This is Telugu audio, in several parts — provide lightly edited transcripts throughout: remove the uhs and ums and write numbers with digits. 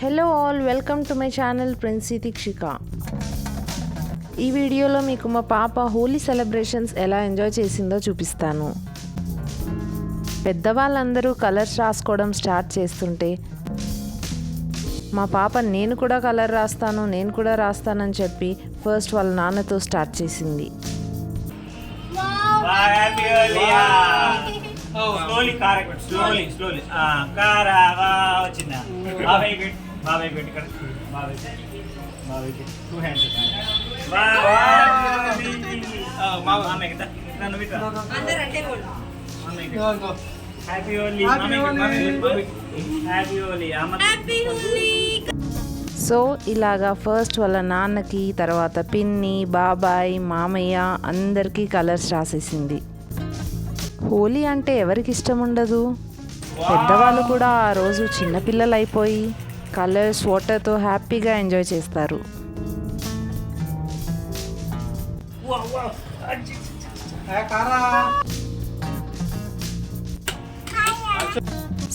Hello all, welcome to my channel Princy Deekshika. ఈ వీడియోలో మీకు మా పాప హోలీ సెలబ్రేషన్స్ ఎలా ఎంజాయ్ చేసిందో చూపిస్తాను. పెద్దవాళ్ళందరూ కలర్స్ రాసుకోవడం స్టార్ట్ చేస్తుంటే మా పాప నేను కూడా కలర్ రాస్తానని చెప్పి ఫస్ట్ వాళ్ళ నాన్నతో స్టార్ట్ చేసింది. Slowly, correct. Slowly. Kara, వచ్చిందా? Very good. ఇక్కడ. Very good. Two hands. మామే కదా. నన్ను విట్రా. అందరూ అంటే కూడా. మామే. Happy Holi. Happy Holi. Happy Holi. So ఇలాగా ఫస్ట్ వాళ్ళ నాన్నకి, తర్వాత పిన్ని, బాబాయ్, మామయ్య అందరికీ కలర్స్ రాసేసింది. హోలీ అంటే ఎవరికి ఇష్టం ఉండదు? పెద్దవాళ్ళు కూడా ఆ రోజు చిన్నపిల్లలు అయిపోయి కలర్స్ వాటర్తో హ్యాపీగా ఎంజాయ్ చేస్తారు.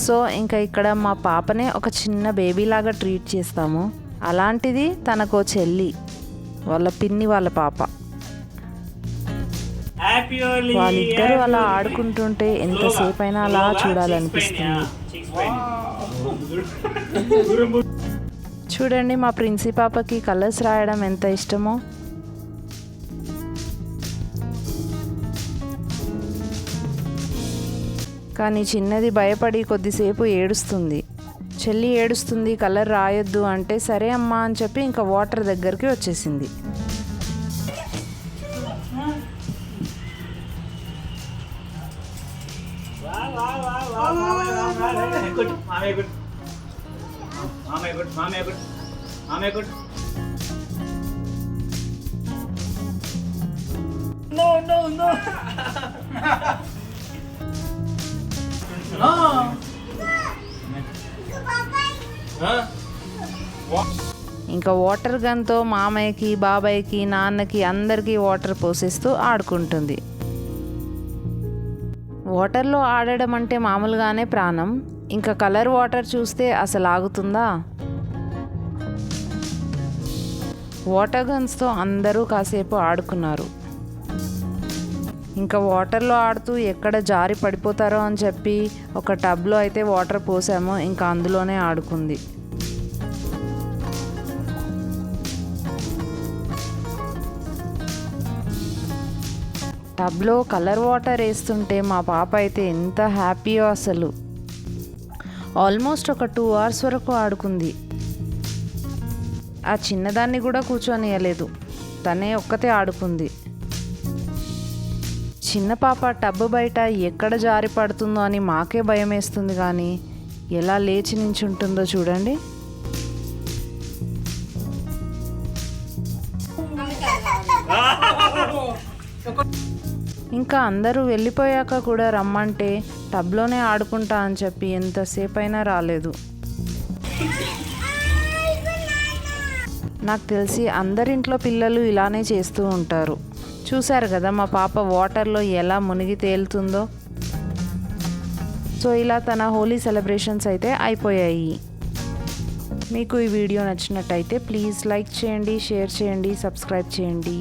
సో ఇంకా ఇక్కడ మా పాపనే ఒక చిన్న బేబీలాగా ట్రీట్ చేస్తాము. అలాంటిది తనకో చెల్లి, వాళ్ళ పిన్ని వాళ్ళ పాప. వాళ్ళిద్దరూ అలా ఆడుకుంటుంటే ఎంతసేపు అయినా అలా చూడాలనిపిస్తుంది. చూడండి, మా ప్రిన్సీ పాపకి కలర్స్ రాయడం ఎంత ఇష్టమో. కానీ చిన్నది భయపడి కొద్దిసేపు ఏడుస్తుంది. చెల్లి ఏడుస్తుంది, కలర్ రాయొద్దు అంటే సరే అమ్మా అని చెప్పి ఇంకా వాటర్ దగ్గరికి వచ్చేసింది. ఇంకా వాటర్ గన్తో మామయ్యకి, బాబాయ్కి, నాన్నకి అందరికీ వాటర్ పోసేస్తూ ఆడుకుంటుంది. వాటర్లో ఆడడం అంటే మామూలుగానే ప్రాణం, ఇంకా కలర్ వాటర్ చూస్తే అసలు ఆగుతుందా? వాటర్ గన్స్తో అందరూ కాసేపు ఆడుకున్నారు. ఇంకా వాటర్లో ఆడుతూ ఎక్కడ జారి పడిపోతారో అని చెప్పి ఒక టబ్లో అయితే వాటర్ పోసాము, ఇంకా అందులోనే ఆడుకుంది. టబ్లో కలర్ వాటర్ వేస్తుంటే మా పాప అయితే ఎంత హ్యాపీయో అసలు. ఆల్మోస్ట్ ఒక 2 hours వరకు ఆడుకుంది. ఆ చిన్నదాన్ని కూడా కూర్చొనియలేదు, తనే ఒక్కతే ఆడుకుంది. చిన్న పాప టబ్ బయట ఎక్కడ జారి పడుతుందో అని మాకే భయం వేస్తుంది, కానీ ఎలా లేచి నించుంటుందో చూడండి. ఇంకా అందరూ వెళ్ళిపోయాక కూడా రమ్మంటే టబ్లోనే ఆడుకుంటా అని చెప్పి ఎంతసేపు అయినా రాలేదు. నాకు తెలిసి అందరింట్లో పిల్లలు ఇలానే చేస్తూ ఉంటారు. చూశారు కదా మా పాప వాటర్లో ఎలా మునిగి తేలుతుందో. సో ఇలా తన హోలీ సెలబ్రేషన్స్ అయితే అయిపోయాయి. మీకు ఈ వీడియో నచ్చినట్టయితే ప్లీజ్ లైక్ చేయండి, షేర్ చేయండి, సబ్స్క్రైబ్ చేయండి.